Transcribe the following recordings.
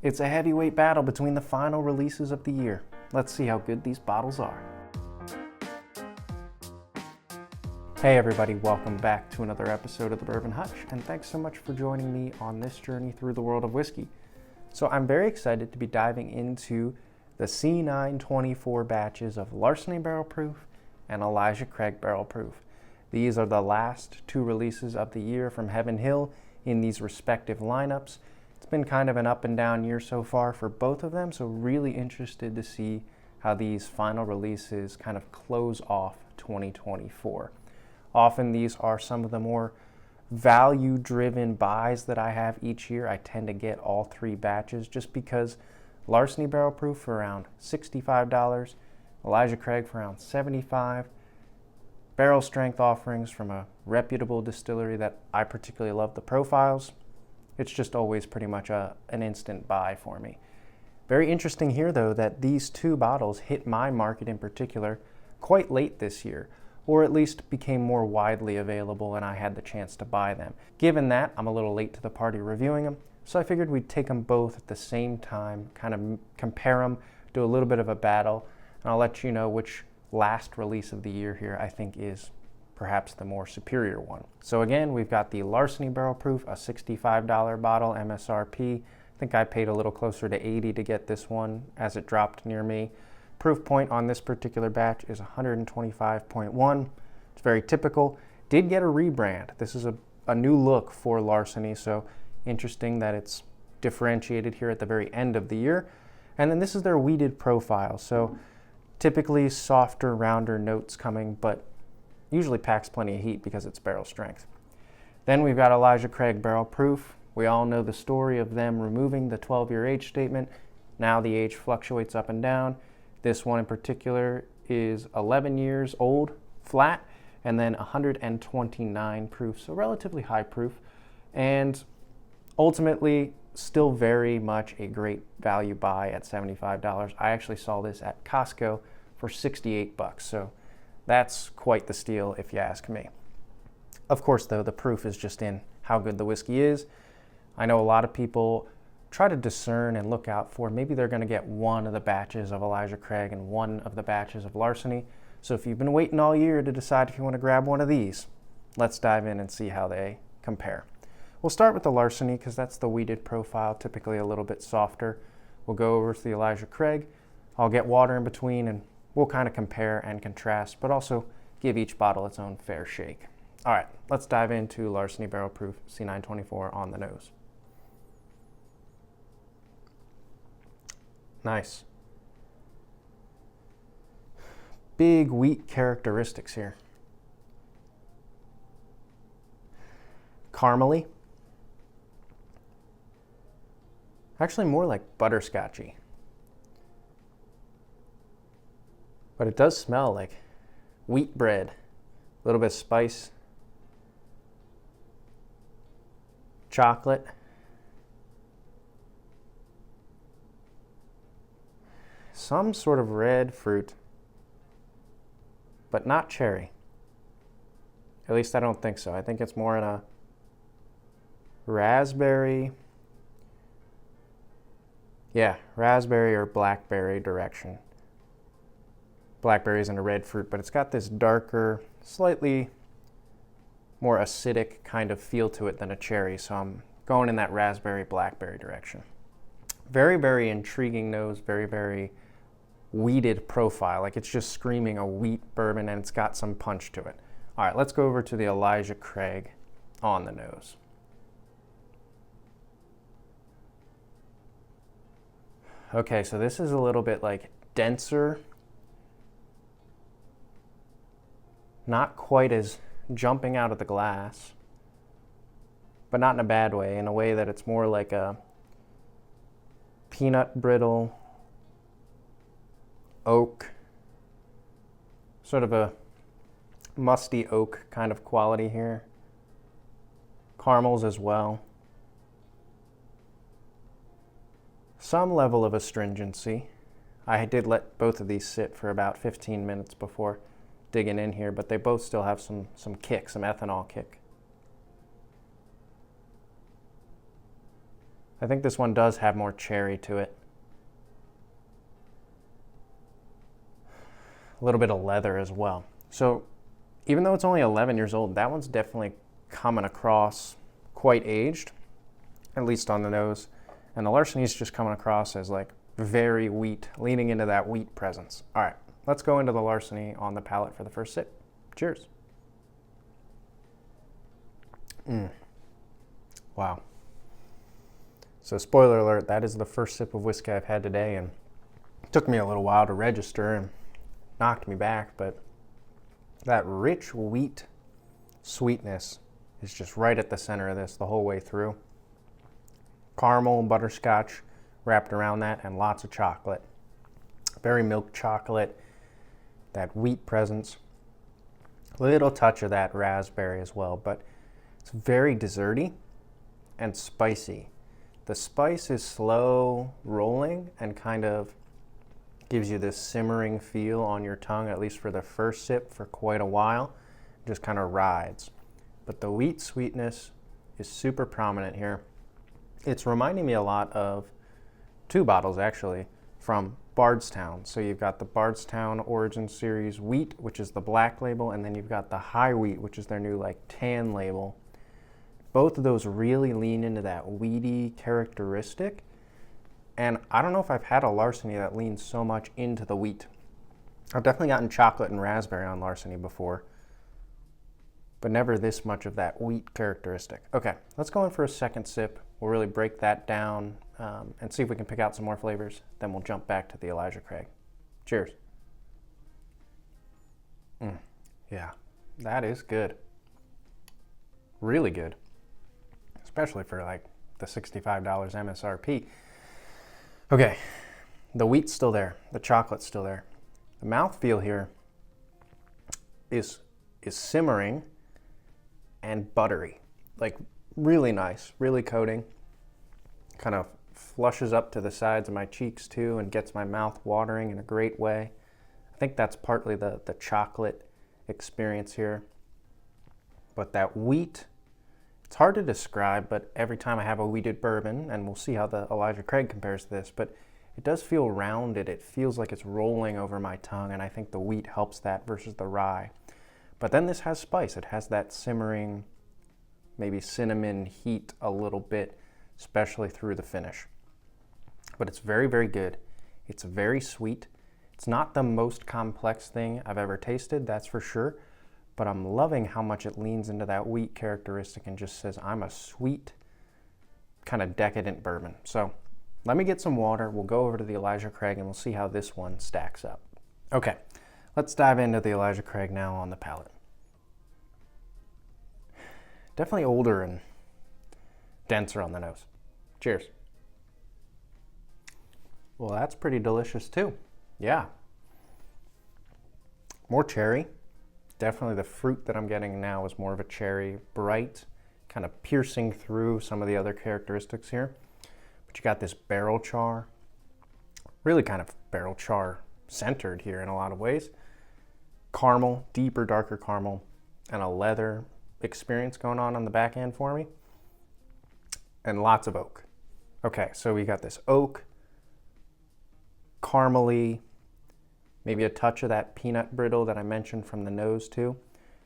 It's a heavyweight battle between the final releases of the year. Let's see how good these bottles are. Hey everybody, welcome back to another episode of the Bourbon Hutch, and thanks so much for joining me on this journey through the world of whiskey. So I'm very excited to be diving into the C924 batches of Larceny Barrel Proof and Elijah Craig Barrel Proof. These are the last two releases of the year from Heaven Hill in these respective lineups. It's been kind of an up and down year so far for both of them, so really interested to see how these final releases kind of close off 2024. Often these are some of the more value-driven buys that I have each year. I tend to get all three batches just because Larceny Barrel Proof for around $65, Elijah Craig for around $75, barrel strength offerings from a reputable distillery that I particularly love the profiles. It's just always pretty much an instant buy for me. Very interesting here though that these two bottles hit my market in particular quite late this year, or at least became more widely available and I had the chance to buy them. Given that, I'm a little late to the party reviewing them, so I figured we'd take them both at the same time, kind of compare them, do a little bit of a battle, and I'll let you know which last release of the year here I think is perhaps the more superior one. So again, we've got the Larceny Barrel Proof, a $65 bottle MSRP. I think I paid a little closer to $80 to get this one as it dropped near me. Proof point on this particular batch is 125.1. It's very typical. Did get a rebrand. This is a new look for Larceny, so interesting that it's differentiated here at the very end of the year. And then this is their wheated profile. So typically softer, rounder notes coming, but usually packs plenty of heat because it's barrel strength. Then we've got Elijah Craig Barrel Proof. We all know the story of them removing the 12-year age statement. Now the age fluctuates up and down. This one in particular is 11 years old, flat, and then 129 proof, so relatively high proof. And ultimately, still very much a great value buy at $75. I actually saw this at Costco for $68, so that's quite the steal if you ask me. Of course though, the proof is just in how good the whiskey is. I know a lot of people try to discern and look out for maybe they're going to get one of the batches of Elijah Craig and one of the batches of Larceny. So if you've been waiting all year to decide if you want to grab one of these, let's dive in and see how they compare. We'll start with the Larceny because that's the wheated profile, typically a little bit softer. We'll go over to the Elijah Craig. I'll get water in between and we'll kind of compare and contrast, but also give each bottle its own fair shake. All right, let's dive into Larceny Barrel Proof C924 on the nose. Nice. Big wheat characteristics here. Caramely. Actually more like butterscotchy. But it does smell like wheat bread. A little bit of spice. Chocolate. Some sort of red fruit, but not cherry. At least I don't think so. I think it's more in a raspberry. Yeah, raspberry or blackberry direction. Blackberry isn't a red fruit, but it's got this darker, slightly more acidic kind of feel to it than a cherry, so I'm going in that raspberry blackberry direction. Very, very intriguing nose, very, very wheated profile, like it's just screaming a wheat bourbon and it's got some punch to it. All right, let's go over to the Elijah Craig on the nose. Okay, so this is a little bit like denser, not quite as jumping out of the glass, but not in a bad way, in a way that it's more like a peanut brittle, oak, sort of a musty oak kind of quality here. Caramels as well. Some level of astringency. I did let both of these sit for about 15 minutes before digging in here, but they both still have some kick, some ethanol kick. I think this one does have more cherry to it. A little bit of leather as well. So even though it's only 11 years old, that one's definitely coming across quite aged, at least on the nose. And the Larceny's just coming across as like very wheat, leaning into that wheat presence. All right, let's go into the Larceny on the palate for the first sip. Cheers. Wow. So spoiler alert, that is the first sip of whiskey I've had today, and it took me a little while to register and knocked me back, but that rich wheat sweetness is just right at the center of this the whole way through. Caramel, butterscotch wrapped around that, and lots of chocolate. Very milk chocolate, that wheat presence. A little touch of that raspberry as well, but it's very desserty and spicy. The spice is slow rolling and kind of gives you this simmering feel on your tongue, at least for the first sip, for quite a while. Just kind of rides. But the wheat sweetness is super prominent here. It's reminding me a lot of two bottles actually from Bardstown. So you've got the Bardstown Origin Series wheat, which is the black label, and then you've got the high wheat, which is their new like tan label. Both of those really lean into that wheaty characteristic. And I don't know if I've had a Larceny that leans so much into the wheat. I've definitely gotten chocolate and raspberry on Larceny before, but never this much of that wheat characteristic. Okay, let's go in for a second sip. We'll really break that down and see if we can pick out some more flavors. Then we'll jump back to the Elijah Craig. Cheers. Yeah, that is good. Really good. Especially for like the $65 MSRP. Okay, the wheat's still there. The chocolate's still there. The mouthfeel here is simmering and buttery. Like really nice, really coating. Kind of flushes up to the sides of my cheeks too and gets my mouth watering in a great way. I think that's partly the chocolate experience here. But that wheat, it's hard to describe, but every time I have a wheated bourbon, and we'll see how the Elijah Craig compares to this, but it does feel rounded. It feels like it's rolling over my tongue, and I think the wheat helps that versus the rye. But then this has spice. It has that simmering, maybe cinnamon heat a little bit, especially through the finish. But it's very, very good. It's very sweet. It's not the most complex thing I've ever tasted, that's for sure. But I'm loving how much it leans into that wheat characteristic and just says, I'm a sweet, kind of decadent bourbon. So let me get some water. We'll go over to the Elijah Craig and we'll see how this one stacks up. Okay, let's dive into the Elijah Craig now on the palate. Definitely older and denser on the nose. Cheers. Well, that's pretty delicious too. Yeah. More cherry. Definitely the fruit that I'm getting now is more of a cherry, bright, kind of piercing through some of the other characteristics here. But you got this barrel char, really kind of barrel char centered here in a lot of ways. Caramel, deeper, darker caramel, and a leather experience going on the back end for me. And lots of oak. Okay, so we got this oak, caramely, maybe a touch of that peanut brittle that I mentioned from the nose too.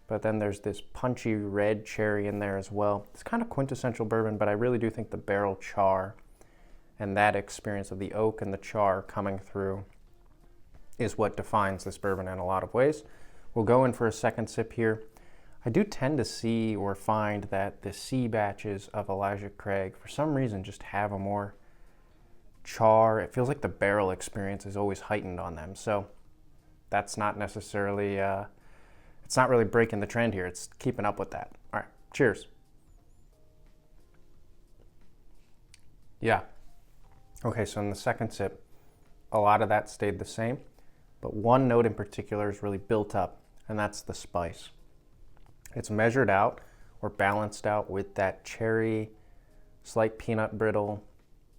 But then there's this punchy red cherry in there as well. It's kind of quintessential bourbon, but I really do think the barrel char and that experience of the oak and the char coming through is what defines this bourbon in a lot of ways. We'll go in for a second sip here. I do tend to see or find that the C batches of Elijah Craig, for some reason, just have a more char. It feels like the barrel experience is always heightened on them. So that's not necessarily, it's not really breaking the trend here. It's keeping up with that. All right, cheers. Yeah. Okay, so in the second sip, a lot of that stayed the same, but one note in particular is really built up, and that's the spice. It's measured out or balanced out with that cherry, slight peanut brittle,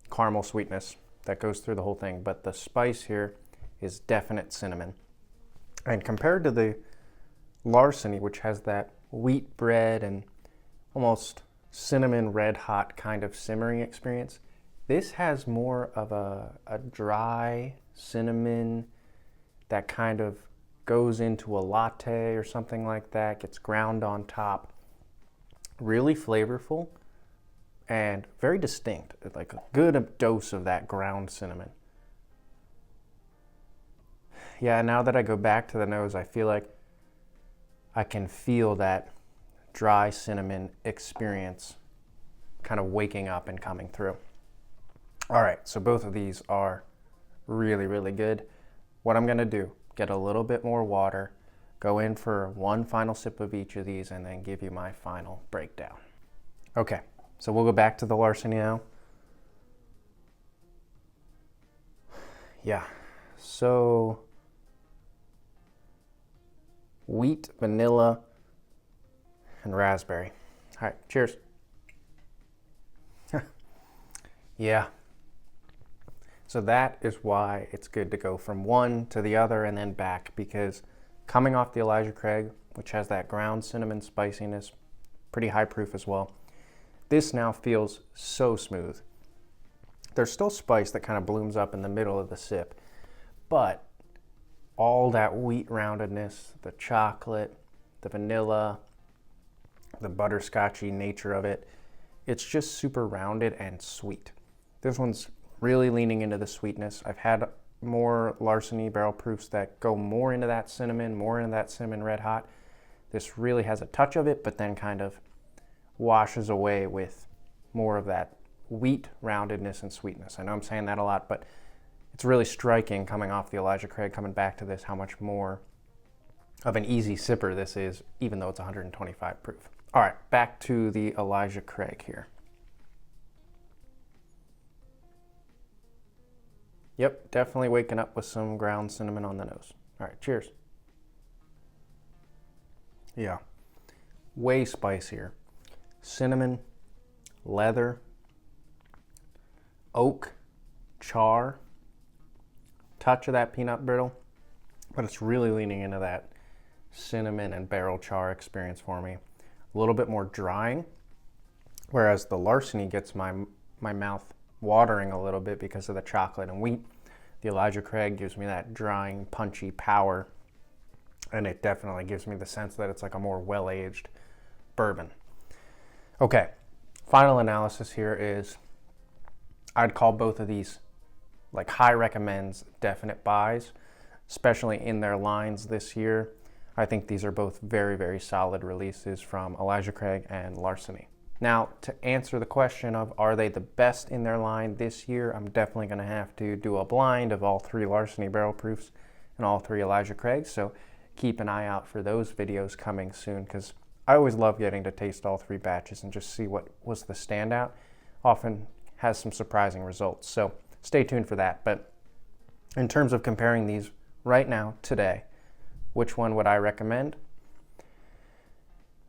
caramel sweetness that goes through the whole thing, but the spice here is definite cinnamon. And compared to the Larceny, which has that wheat bread and almost cinnamon red hot kind of simmering experience, This has more of a dry cinnamon that kind of goes into a latte or something like that, gets ground on top. Really flavorful and very distinct, like a good dose of that ground cinnamon. Yeah, now that I go back to the nose, I feel like I can feel that dry cinnamon experience kind of waking up and coming through. All right, so both of these are really, really good. What I'm gonna do, get a little bit more water, go in for one final sip of each of these, and then give you my final breakdown. Okay, so we'll go back to the Larceny now. Yeah, so wheat, vanilla, and raspberry. All right, cheers. Yeah. So that is why it's good to go from one to the other and then back, because coming off the Elijah Craig, which has that ground cinnamon spiciness, pretty high proof as well, this now feels so smooth. There's still spice that kind of blooms up in the middle of the sip, but all that wheat roundedness, the chocolate, the vanilla, the butterscotchy nature of it, it's just super rounded and sweet. This one's really leaning into the sweetness. I've had more Larceny Barrel Proofs that go more into that cinnamon red hot. This really has a touch of it, but then kind of washes away with more of that wheat roundedness and sweetness. I know I'm saying that a lot, but it's really striking coming off the Elijah Craig, coming back to this, how much more of an easy sipper this is, even though it's 125 proof. All right, back to the Elijah Craig here. Yep, definitely waking up with some ground cinnamon on the nose. All right, cheers. Yeah, way spicier. Cinnamon, leather, oak, char, touch of that peanut brittle, but it's really leaning into that cinnamon and barrel char experience for me. A little bit more drying, whereas the Larceny gets my mouth watering a little bit because of the chocolate and wheat. The Elijah Craig gives me that drying, punchy power, and it definitely gives me the sense that it's like a more well-aged bourbon. Okay, final analysis here is I'd call both of these like high recommends, definite buys, especially in their lines this year. I think these are both very, very solid releases from Elijah Craig and Larceny. Now, to answer the question of are they the best in their line this year, I'm definitely going to have to do a blind of all three Larceny Barrel Proofs and all three Elijah Craigs, so keep an eye out for those videos coming soon, because I always love getting to taste all three batches and just see what was the standout. Often has some surprising results, so stay tuned for that. But in terms of comparing these right now, today, which one would I recommend?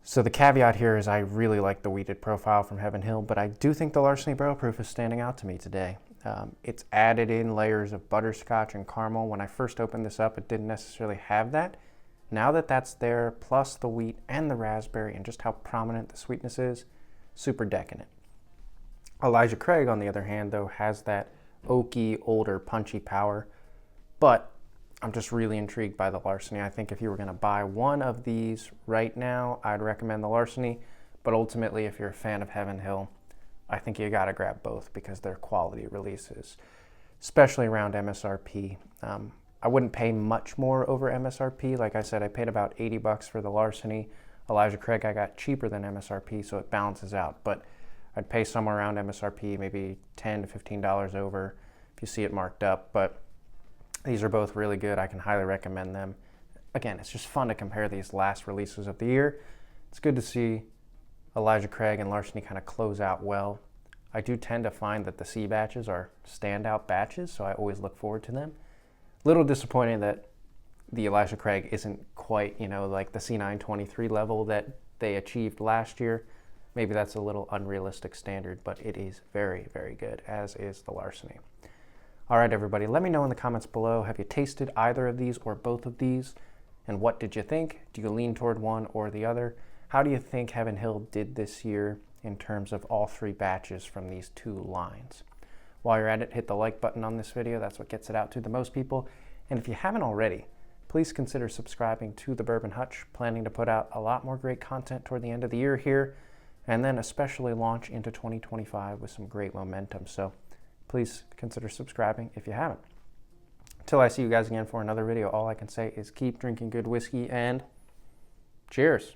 So the caveat here is I really like the wheated profile from Heaven Hill, but I do think the Larceny Barrel Proof is standing out to me today. It's added in layers of butterscotch and caramel. When I first opened this up, it didn't necessarily have that. Now that that's there, plus the wheat and the raspberry and just how prominent the sweetness is, super decadent. Elijah Craig, on the other hand, though, has that oaky, older, punchy power, but I'm just really intrigued by the Larceny. I think if you were going to buy one of these right now, I'd recommend the Larceny, but ultimately, if you're a fan of Heaven Hill, I think you got to grab both because they're quality releases, especially around MSRP. I wouldn't pay much more over MSRP. Like I said, I paid about 80 bucks for the Larceny. Elijah Craig I got cheaper than MSRP, so it balances out, but I'd pay somewhere around MSRP, maybe $10 to $15 over if you see it marked up, but these are both really good. I can highly recommend them. Again, it's just fun to compare these last releases of the year. It's good to see Elijah Craig and Larceny kind of close out well. I do tend to find that the C batches are standout batches, so I always look forward to them. Little disappointing that the Elijah Craig isn't quite, like the C923 level that they achieved last year. Maybe that's a little unrealistic standard, but it is very, very good, as is the Larceny. All right, everybody, let me know in the comments below, have you tasted either of these or both of these? And what did you think? Do you lean toward one or the other? How do you think Heaven Hill did this year in terms of all three batches from these two lines? While you're at it, hit the like button on this video. That's what gets it out to the most people. And if you haven't already, please consider subscribing to the Bourbon Hutch. Planning to put out a lot more great content toward the end of the year here, and then especially launch into 2025 with some great momentum. So please consider subscribing if you haven't. Until I see you guys again for another video, all I can say is keep drinking good whiskey and cheers.